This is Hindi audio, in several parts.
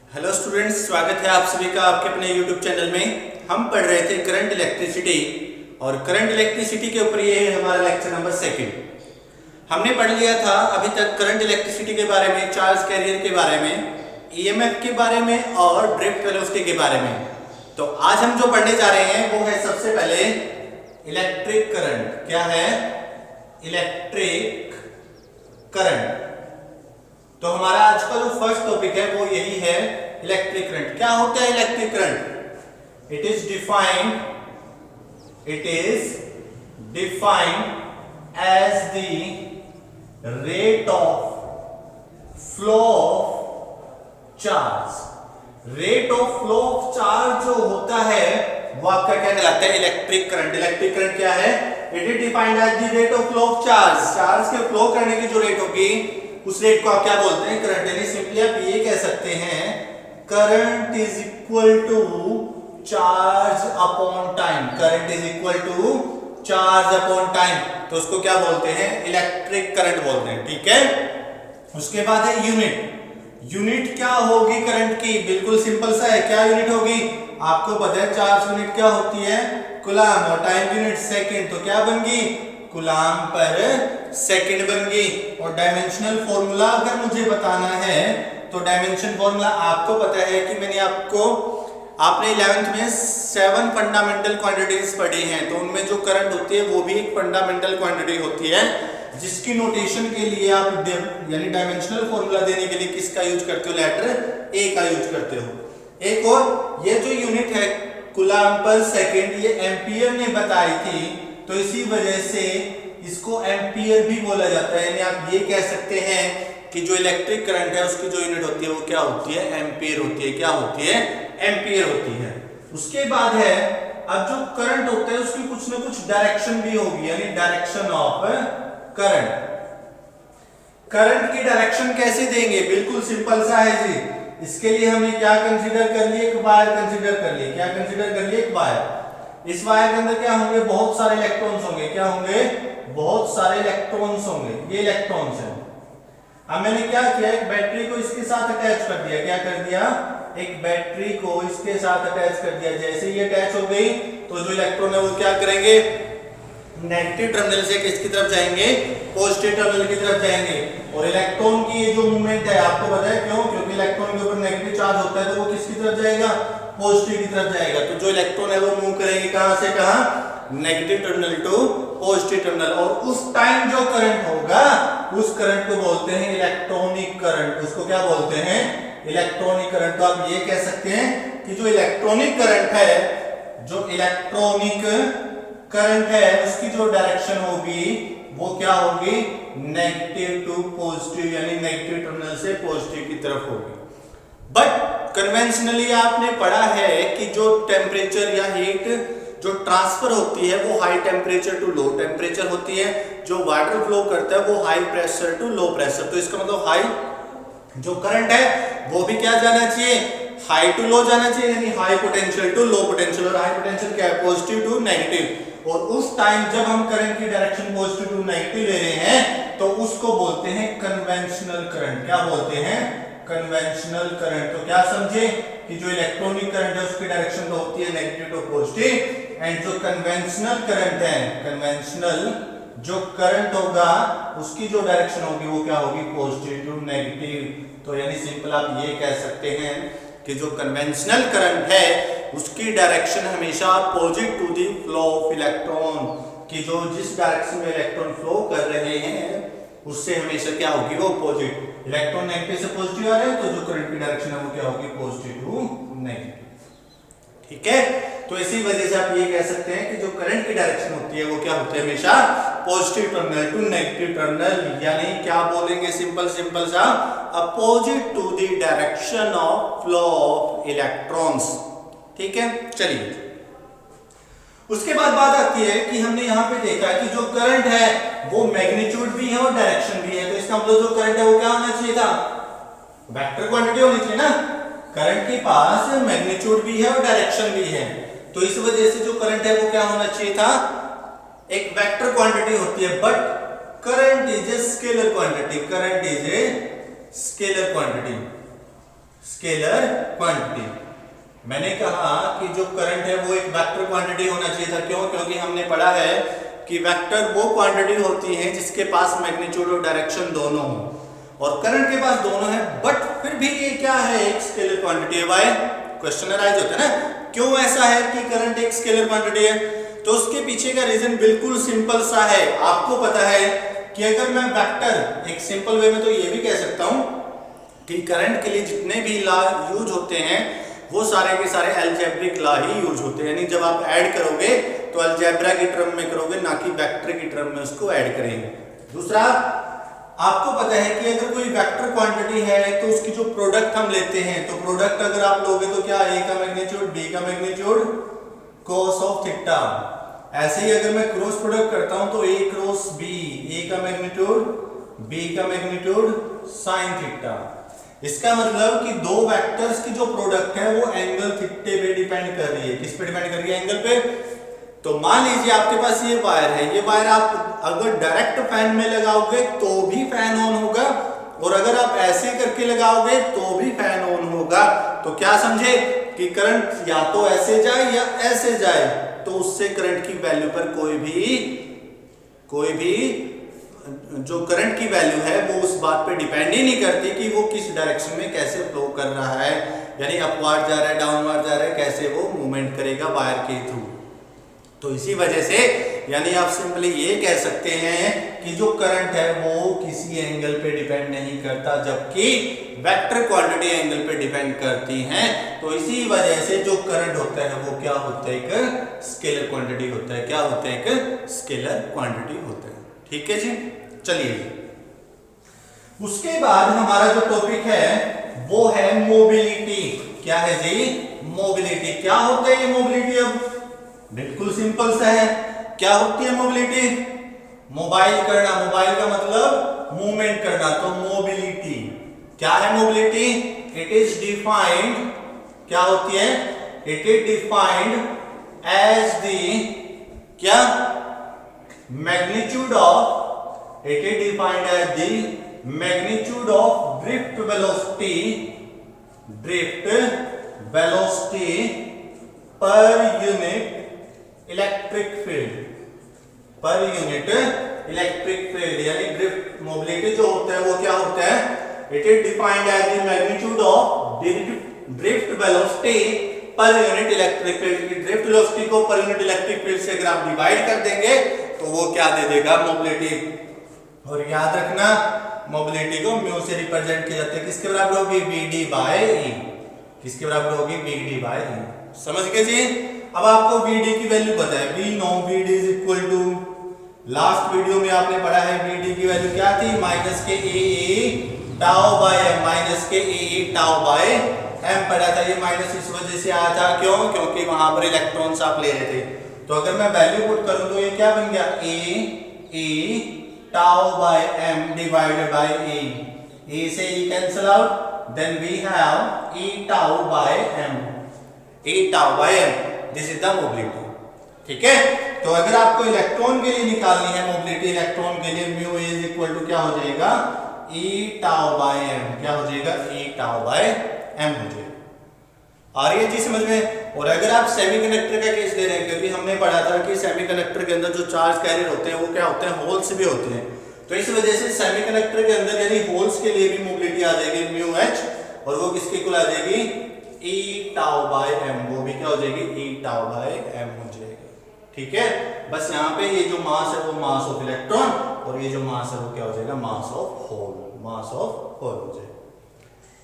हेलो स्टूडेंट्स, स्वागत है आप सभी का आपके अपने यूट्यूब चैनल में। हम पढ़ रहे थे करंट इलेक्ट्रिसिटी और करंट इलेक्ट्रिसिटी के ऊपर ये है हमारा लेक्चर नंबर 2। हमने पढ़ लिया था अभी तक करंट इलेक्ट्रिसिटी के बारे में, चार्ज कैरियर के बारे में, ईएमएफ के बारे में और ड्रिफ्ट वेलोसिटी के बारे में। तो आज हम जो पढ़ने जा रहे हैं वो है सबसे पहले इलेक्ट्रिक करंट। क्या है? Electric current. तो हमारा आज का जो फर्स्ट टॉपिक है वो यही है, इलेक्ट्रिक करंट। क्या होता है electric current? It is defined as the rate of flow of charge. Rate of flow of charge जो होता है वो आपका क्या कहलाता है? Electric current. इलेक्ट्रिक करंट क्या है? It is defined as the rate of flow of charge. Charge के फ्लो करने की जो रेट होगी उस रेट को आप क्या बोलते हैं? करंट। यानी सिंपली आप ये कह सकते हैं current is equal to charge upon time. Current is equal to charge upon time. तो उसको क्या बोलते हैं? इलेक्ट्रिक करंट बोलते हैं। ठीक है। उसके बाद है यूनिट। यूनिट क्या होगी करंट की? बिल्कुल सिंपल सा है। क्या यूनिट होगी? आपको पता है चार्ज यूनिट क्या होती है? कूलम। और टाइम यूनिट सेकंड। तो क्या बन गई? कूलम पर सेकंड बन गई। और डायमेंशनल फॉर्मूला अगर मुझे बताना है तो डायमेंशन फॉर्मूला आपको पता है कि आपने 11th में 7 फंडामेंटल क्वांटिटीज पढ़ी हैं। तो उनमें जो करंट होती है वो भी एक फंडामेंटल क्वांटिटी होती है, जिसकी नोटेशन के लिए आप यानी डायमेंशनल फॉर्मूला देने के लिए किसका यूज करते हो? लेटर ए का यूज करते हो। एक और ये जो यूनिट है कूलम पर सेकंड, ये एम्पियर ने बताई थी, तो इसी वजह से इसको एम्पियर भी बोला जाता है। यानी आप ये कह सकते हैं कि जो इलेक्ट्रिक करंट है उसकी जो यूनिट होती है वो क्या होती है? एम्पियर होती है। क्या होती है? एम्पियर होती है। उसके बाद है, अब जो करंट होता है उसकी कुछ ना कुछ डायरेक्शन भी होगी, यानी डायरेक्शन ऑफ करंट। करंट की डायरेक्शन कैसे देंगे? बिल्कुल सिंपल सा है जी। इसके लिए हमने क्या कंसीडर कर लिए? एक वायर कंसीडर कर लिए। क्या कंसीडर कर लिए? एक वायर। इस वायर के अंदर क्या होंगे? बहुत सारे इलेक्ट्रॉन्स होंगे। क्या होंगे? बहुत सारे इलेक्ट्रॉन्स होंगे। ये इलेक्ट्रॉन्स हैं। अब मैंने क्या किया? एक बैटरी को इसके साथ अटैच कर दिया। क्या कर दिया? एक बैटरी को इसके साथ अटैच कर दिया। जैसे ये अटैच हो गई तो जो इलेक्ट्रॉन है वो क्या करेंगे? नेगेटिव टर्मिनल से किसकी तरफ जाएंगे? पॉजिटिव टर्मिनल की तरफ जाएंगे। और इलेक्ट्रॉन की ये जो मूवमेंट है आपको पता है क्यों? क्योंकि इलेक्ट्रॉन के ऊपर नेगेटिव चार्ज होता है तो वो किसकी तरफ जाएगा? पॉजिटिव की तरफ जाएगा। तो जो इलेक्ट्रॉन है वो मूव करेंगे कहां से कहां? Negative terminal to positive terminal. और उस टाइम जो करंट होगा उस करंट को बोलते हैं इलेक्ट्रॉनिक करंट। उसको क्या बोलते हैं? Electronic current. तो आप ये कह सकते हैं कि जो इलेक्ट्रॉनिक करंट है, जो इलेक्ट्रॉनिक करंट है उसकी जो डायरेक्शन होगी वो क्या होगी? नेगेटिव टू पॉजिटिव, यानी नेगेटिव टर्मिनल से पॉजिटिव की तरफ होगी। बट कन्वेंशनली आपने पढ़ा है कि जो टेम्परेचर या हीट जो ट्रांसफर होती है वो high temperature to low temperature होती है। जो वाटर फ्लो करता है वो high pressure to low pressure. तो इसका मतलब हाई जो करंट है वो भी क्या जाना चाहिए? हाई टू लो जाना चाहिए, यानी high potential to low potential. और हाई पोटेंशियल क्या है? Positive to negative. और उस टाइम जब हम करंट की डायरेक्शन पॉजिटिव टू नेगेटिव ले रहे हैं तो उसको बोलते हैं कन्वेंशनल करंट। क्या बोलते हैं? Conventional current. तो क्या समझे कि जो इलेक्ट्रॉनिक करंट है उसकी डायरेक्शन तो होती है नेगेटिव टू पॉजिटिव, एंड जो कन्वेंशनल करंट है, कन्वेंशनल जो करंट होगा उसकी जो डायरेक्शन होगी वो क्या होगी? Positive to negative. तो यानी सिंपल आप ये कह सकते हैं कि जो कन्वेंशनल करंट है उसकी डायरेक्शन हमेशा opposite to the flow of electron, कि जो जिस डायरेक्शन में इलेक्ट्रॉन फ्लो कर रहे हैं उससे हमेशा क्या होगी? वो अपोजिट। इलेक्ट्रॉन नेगेटिव से पॉजिटिव आ रहे हैं तो जो करंट की डायरेक्शन है वो क्या होगी? Positive to negative. ठीक है। तो इसी वजह से आप ये कह सकते हैं कि जो करंट की डायरेक्शन होती है वो क्या होती है? हमेशा positive terminal to negative terminal, यानी क्या बोलेंगे? सिंपल सा opposite to the direction of flow of electrons. ठीक है। चलिए, उसके बाद बात आती है कि हमने यहां पे देखा कि जो करंट है वो मैग्नीट्यूड भी है और डायरेक्शन भी है। तो इसका मतलब जो करंट है वो क्या होना चाहिए था? वेक्टर क्वांटिटी होनी चाहिए ना। करंट के पास मैग्नीट्यूड भी है और डायरेक्शन भी है, तो इस वजह से जो करंट है वो क्या होना चाहिए था? एक वेक्टर क्वांटिटी होती है। But current is a scalar quantity. Current is a scalar quantity. Scalar quantity. मैंने कहा कि जो करंट है वो एक वेक्टर क्वांटिटी होना चाहिए था। क्यों? क्योंकि हमने पढ़ा है कि वेक्टर वो क्वांटिटी होती है जिसके पास मैग्नीट्यूड और डायरेक्शन दोनों हो, और करंट के पास दोनों है, बट फिर भी ये क्या है, एक स्केलर क्वांटिटी है। वाई? क्वेश्चन राइज होता है ना, क्यों ऐसा है कि करंट एक स्केलर क्वांटिटी है? तो उसके पीछे का रीजन बिल्कुल सिंपल सा है। आपको पता है कि अगर मैं वेक्टर, एक सिंपल वे में तो ये भी कह सकता हूं कि करंट के लिए जितने भी लॉ यूज होते हैं वो सारे के सारे अलजेब्रिक लॉ ही यूज होते हैं। यानी जब आप ऐड करोगे तो अलजेब्रा की टर्म में करोगे, ना कि वेक्टर की टर्म में उसको ऐड करेंगे। दूसरा, आपको पता है कि अगर कोई वेक्टर क्वांटिटी है तो उसकी जो प्रोडक्ट हम लेते हैं, तो प्रोडक्ट अगर आप लोगे तो क्या, ए का मैग्नीट्यूड बी का मैग्नीट्यूड cos ऑफ थीटा। ऐसे ही अगर मैं क्रॉस प्रोडक्ट करता हूं तो ए क्रॉस बी, ए का मैग्नीट्यूड बी का मैग्नीट्यूड sin थीटा। इसका मतलब कि दो वेक्टर्स की जो प्रोडक्ट है वो एंगल थीटे पे डिपेंड कर रही है। किस पे डिपेंड कर रही है? एंगल पे। तो मान लीजिए आपके पास ये वायर है, ये वायर आप अगर डायरेक्ट फैन में लगाओगे तो भी फैन ऑन होगा, और अगर आप ऐसे करके लगाओगे तो भी फैन ऑन होगा। तो क्या समझे कि करंट या तो ऐसे जाए या ऐसे जाए, तो उससे करंट की वैल्यू पर कोई भी जो करंट की वैल्यू है वो उस बात पे डिपेंड ही नहीं करती कि वो किस डायरेक्शन में कैसे फ्लो कर रहा है, यानी अपवार्ड जा रहा है, डाउनवर्ड जा रहा है, कैसे वो मूवमेंट करेगा वायर के थ्रू। तो इसी वजह से यानी आप सिंपली ये कह सकते हैं कि जो करंट है वो किसी एंगल पे डिपेंड नहीं करता, जबकि वेक्टर क्वांटिटी एंगल पे डिपेंड करती हैं। तो इसी वजह से जो करंट होता है वो क्या होता है, एक स्केलर क्वांटिटी होता है। क्या होता है? एक स्केलर क्वांटिटी होता है। ठीक है जी, चलिए। उसके बाद हमारा जो टॉपिक है वो है मोबिलिटी। क्या है जी? मोबिलिटी। क्या होता है ये मोबिलिटी? अब बिल्कुल सिंपल सा है। क्या होती है मोबिलिटी? मोबाइल करना। मोबाइल का मतलब मूवमेंट करना, तो मोबिलिटी। क्या है मोबिलिटी? इट इज डिफाइंड, क्या होती है? It is defined as the क्या, magnitude of, it is defined as the magnitude of drift velocity per unit electric field, per unit electric field. यानी ड्रिफ्ट मोबिलिटी जो होता है वो क्या होता है? It is defined as the magnitude of drift velocity per unit electric field. Drift velocity को पर यूनिट इलेक्ट्रिक फील्ड से अगर आप डिवाइड कर देंगे तो वो क्या दे देगा? मोबिलिटी। और याद रखना, मोबिलिटी को म्यू से रिप्रेजेंट किया जाता है। किसके बराबर होगी? vd by e। किसके बराबर होगी? vd by e। समझ गए जी? अब आपको vd की वैल्यू पता है, we know vd is equal to, last video में आपने पढ़ा है vd की वैल्यू क्या थी? माइनस के ए टाउ बाय एम, माइनस के ए टाउ बाय एम पढ़ा था। ये माइनस इस वजह से आया था, क्यों? क्योंकि वहां पर इलेक्ट्रॉन्स आप ले रहे थे। तो अगर मैं वैल्यू पुट करूं तो ये क्या बन गया? A tau by M divided by A. A से E cancel out, then we have E tau by M, E tau by M. This is the mobility. ठीक है, तो अगर आपको इलेक्ट्रॉन के लिए निकालनी है मोबिलिटी, इलेक्ट्रॉन के लिए म्यू इज इक्वल टू क्या हो जाएगा? ई टाउ बाय एम। क्या हो जाएगा? ई टाउ बाय एम हो जाएगा। आ रही है जी समझ में? और अगर आप सेमीकंडक्टर का केस ले रहे हैं, क्योंकि हमने पढ़ा था कि सेमीकंडक्टर के अंदर जो चार्ज कैरियर होते हैं वो क्या होते हैं? होल्स भी होते हैं। तो इस वजह से सेमीकंडक्टर के अंदर यानी होल्स के लिए भी मोबिलिटी आ जाएगी म्यू एच, और वो किसके इक्वल आ जाएगी? ई टाउ बाय एम। वो भी क्या हो जाएगी? ई टाउ बाय एम हो जाएगी। ठीक है, बस यहाँ पे ये जो मास है वो मास ऑफ इलेक्ट्रॉन, और ये जो मास है वो क्या हो जाएगा? Mass of hole, mass of hole हो जाएगा।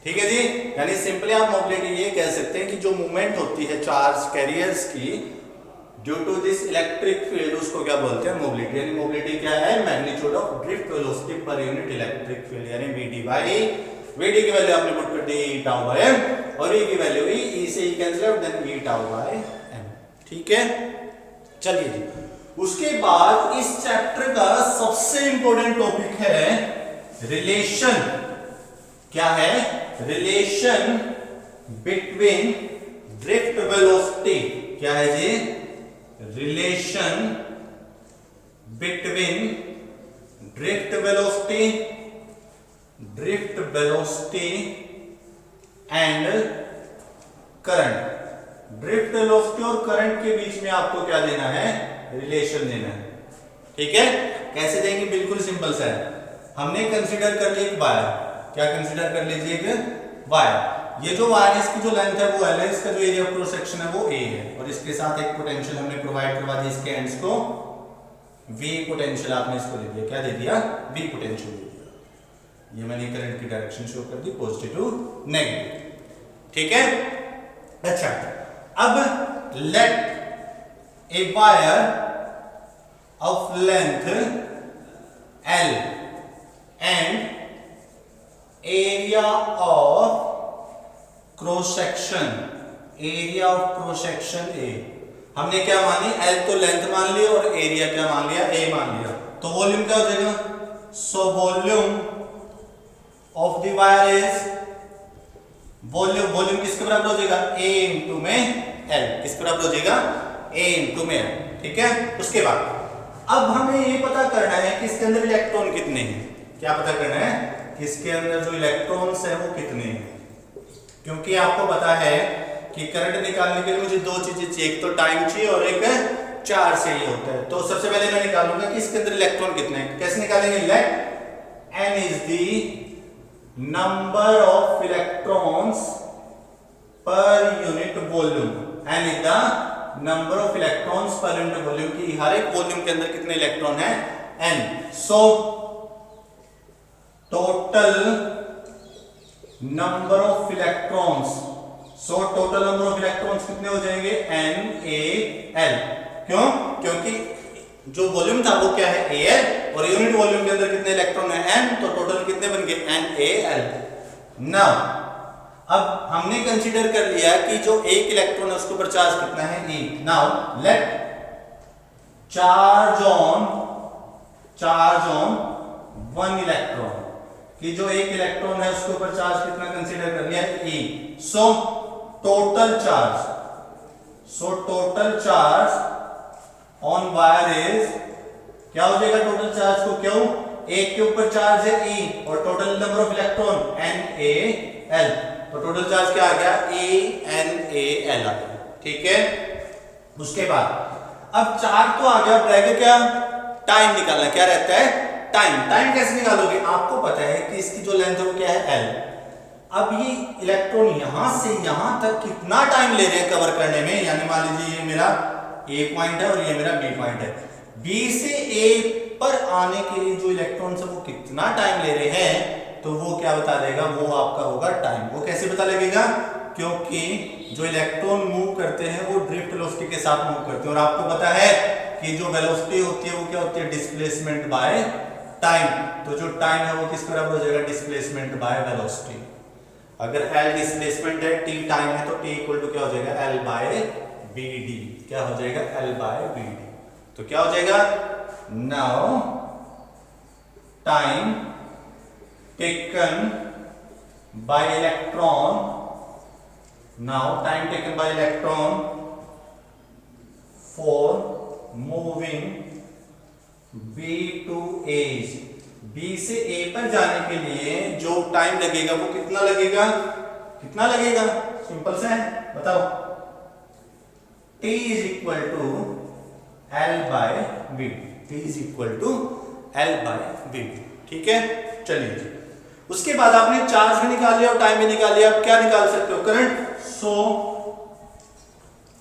ठीक है जी, यानी सिंपली आप मोबिलिटी ये कह सकते हैं कि जो मूवमेंट होती है चार्ज कैरियर्स की due to this electric field, उसको क्या बोलते हैं? मोबिलिटी। यानी मोबिलिटी क्या है? Magnitude of drift velocity per unit electric field, यानी vd बाय e। vd की वैल्यू आपने पुट कर दी e टाउ बाय m, और e की वैल्यू e से e cancel out, then e tau by m। ठीक है, चलिए जी। उसके बाद इस चैप्टर का सबसे इंपॉर्टेंट टॉपिक है रिलेशन। क्या है? Relation between drift velocity. क्या है जी? Relation between drift velocity and current. ड्रिफ्ट वेलोसिटी और करंट के बीच में आपको क्या देना है, रिलेशन देना है। ठीक है, कैसे देंगे, बिल्कुल सिंपल सा है। हमने कंसीडर कर लिया एक वायर, क्या कंसीडर कर लीजिए एक वायर। ये जो वायर इसकी जो लेंथ है वो L है, इसका जो एरिया ऑफ क्रॉस सेक्शन है वो A है, और इसके साथ एक पोटेंशियल हमने प्रोवाइड करवा दी, इसके एंड्स को V पोटेंशियल आपने इसको दे दिया, क्या दे दिया, V पोटेंशियल दे दिया। ये मैंने करंट की डायरेक्शन शो कर दी, पॉजिटिव टू नेगेटिव। ठीक है, अच्छा अब let a wire of length L and area of cross section A। हमने क्या मानी, L तो लेंथ मान ली और एरिया क्या मान लिया, A मान लिया। तो वॉल्यूम क्या हो जाएगा, so volume of the wire is, volume किसके बराबर हो जाएगा, A इंटू में L। किसके बराबर हो जाएगा, A इंटू में L। ठीक है, उसके बाद अब हमें ये पता करना है कि इसके अंदर इलेक्ट्रॉन कितने हैं। क्या पता करना है कि इसके अंदर जो इलेक्ट्रॉन्स हैं वो कितने हैं, क्योंकि आपको पता है कि करंट निकालने के लिए मुझे दो चीजें चाहिए, एक तो टाइम चाहिए और एक चार्ज चाहिए होता है। तो सबसे पहले मैं निकालूंगा कि इसके अंदर इलेक्ट्रॉन कितने हैं। कैसे निकालेंगे, let n is the number of electrons per unit volume. n is the number of electrons per unit volume, की हर एक वॉल्यूम के अंदर कितने इलेक्ट्रॉन है, n। So total number of electrons, total number of electrons कितने हो जाएंगे, NaL। क्यों, क्योंकि जो वॉल्यूम था वो क्या है, Al, और यूनिट वॉल्यूम के अंदर कितने इलेक्ट्रॉन है, n, तो टोटल कितने बन गए, NaL। नाउ अब हमने कंसीडर कर लिया कि जो एक इलेक्ट्रॉन है उसके ऊपर चार्ज कितना है, E। Now let charge on one electron, कि जो एक इलेक्ट्रॉन है उसके ऊपर चार्ज कितना कंसीडर कर लिया, E। So total charge on wire is, क्या हो जाएगा टोटल चार्ज को, क्यों, एक के ऊपर चार्ज है E और total number of electron NaL, तो टोटल चार्ज क्या आ गया, ANaL आ गया। ठीक है, उसके बाद अब चार्ज तो आ गया, अब रहेगा क्या, टाइम निकालना। क्या रहता है, टाइम कैसे निकालोगे, आपको पता है कि इसकी जो लेंथ है वो क्या है, L। अब ये इलेक्ट्रॉन यहां से यहां तक कितना टाइम ले रहे हैं कवर करने में, यानी मान लीजिए ये मेरा A पॉइंट है और ये मेरा B पॉइंट है, B से A पर आने के लिए जो इलेक्ट्रॉन है वो कितना टाइम ले रहे हैं, तो वो क्या बता देगा, वो आपका होगा टाइम। वो कैसे पता लगेगा, क्योंकि जो इलेक्ट्रॉन मूव करते हैं वो ड्रिफ्ट वेलोसिटी के साथ मूव करते हैं, और आपको पता है कि जो वेलोसिटी होती है वो क्या होती है, डिस्प्लेसमेंट बाय टाइम। तो जो टाइम है वो किसके बराबर हो जाएगा, डिस्प्लेसमेंट बाय वेलोसिटी। अगर L डिस्प्लेसमेंट है, T टाइम है, तो T इक्वल टू क्या हो जाएगा, L बाय BD। क्या हो जाएगा, L बाय BD। तो क्या हो जाएगा, now time taken by electron for moving B to A, B से A पर जाने के लिए जो टाइम लगेगा वो कितना लगेगा, सिंपल सा है, बताओ, T is equal to L by B। T is equal to L by B। ठीक है, चलिए, उसके बाद आपने चार्ज भी निकाल लिया और टाइम भी निकाल लिया। अब क्या निकाल सकते हो, current. So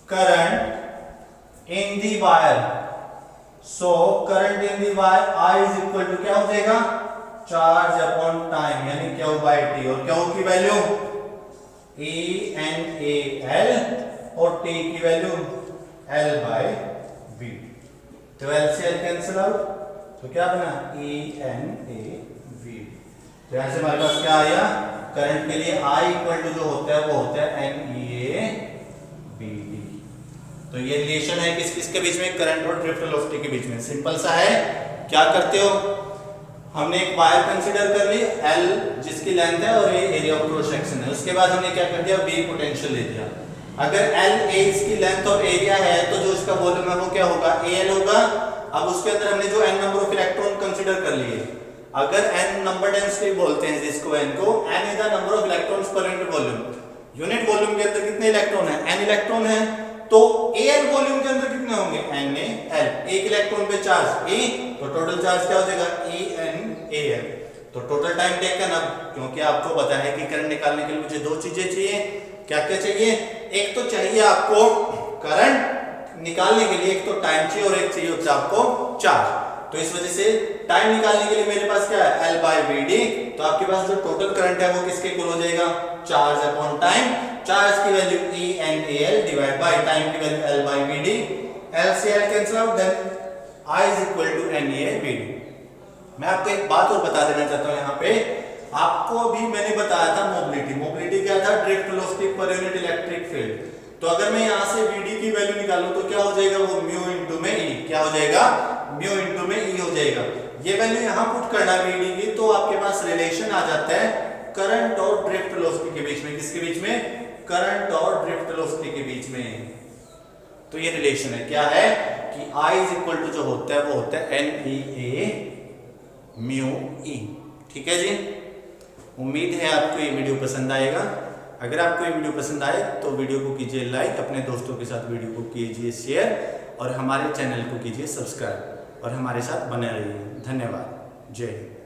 current in the wire, current in the wire I is equal to क्या हो जाएगा, चार्ज अपॉन टाइम, यानी Q बाय T, और Q की वैल्यू ANaL और T की वैल्यू L बाय B। तो L से L कैंसिल आउट, तो क्या बना, ANaV। तो यहां से हमारे पास क्या आया, करंट के लिए I इक्वल टू जो होता है वो होता है NeABD। तो ये रिलेशन है किसके बीच में, करंट और ड्रिफ्ट वेलोसिटी के बीच में। सिंपल सा है, क्या करते हो, हमने एक वायर कंसीडर कर ली L जिसकी लेंथ है और ये एरिया ऑफ क्रॉस सेक्शन है। उसके बाद हमने क्या कर दिया, V पोटेंशियल दे दिया। अगर L A इसकी लेंथ और एरिया है तो जो इसका वॉल्यूम है वो क्या होगा, AL होगा। अब उसके अंदर हमने जो n number of electron consider कर लिए, अगर n नंबर डेंसिटी बोलते हैं जिसको n को, n is the number of electrons per unit volume. Unit volume के अंदर कितने इलेक्ट्रॉन है? n इलेक्ट्रॉन है। तो Al वॉल्यूम के अंदर कितने होंगे? NaL। एक इलेक्ट्रॉन पे चार्ज E, तो टोटल चार्ज क्या हो जाएगा? EnAl। तो टोटल टाइम टेकन, अब क्योंकि आपको पता है कि करंट निकालने के लिए मुझे दो चीजें चाहिए। क्या क्या चाहिए? एक तो चाहिए आपको करंट निकालने के लिए, एक तो टाइम चाहिए और एक चाहिए होता है आपको चार्ज। तो इस वजह से टाइम निकालने के लिए मेरे पास क्या है? L/Vd। तो आपके पास जो टोटल करंट है वो किसके इक्वल हो जाएगा? Charge upon time. चार्ज की value EnAl divide by time की वैल्यू L/Vd। L से L cancel out, then I is equal to NaVd। मैं आपको एक बात और बता देना चाहता हूं यहाँ पे, आपको अभी मैंने बताया था मोबिलिटी। मोबिलिटी क्या था? Drift velocity per unit electric field. तो अगर मैं यहाँ से Vd की वैल्यू निकालूं तो क्या हो जाएगा? वो म्यू इनटू में E। क्या हो जाएगा? म्यू इनटू में E हो जाएगा। ये वैल्यू यहाँ पुट करना Vd की, तो आपके पास रिलेशन आ जाता है करंट और ड्रिफ्ट वेलोसिटी के बीच में। किसके बीच में? करंट और ड्रिफ्ट वेलोसिटी के बीच में। तो ये रिलेशन है, क्या है कि I इज इक्वल टू जो होता है वो होता है NeA म्यू E। ठीक है जी, उम्मीद है आपको ये वीडियो पसंद आएगा। अगर आपको ये वीडियो पसंद आए तो वीडियो को कीजिए लाइक, अपने दोस्तों के साथ वीडियो को कीजिए शेयर और हमारे चैनल को कीजिए सब्सक्राइब और हमारे साथ बने रहिए। धन्यवाद। जय हिंद।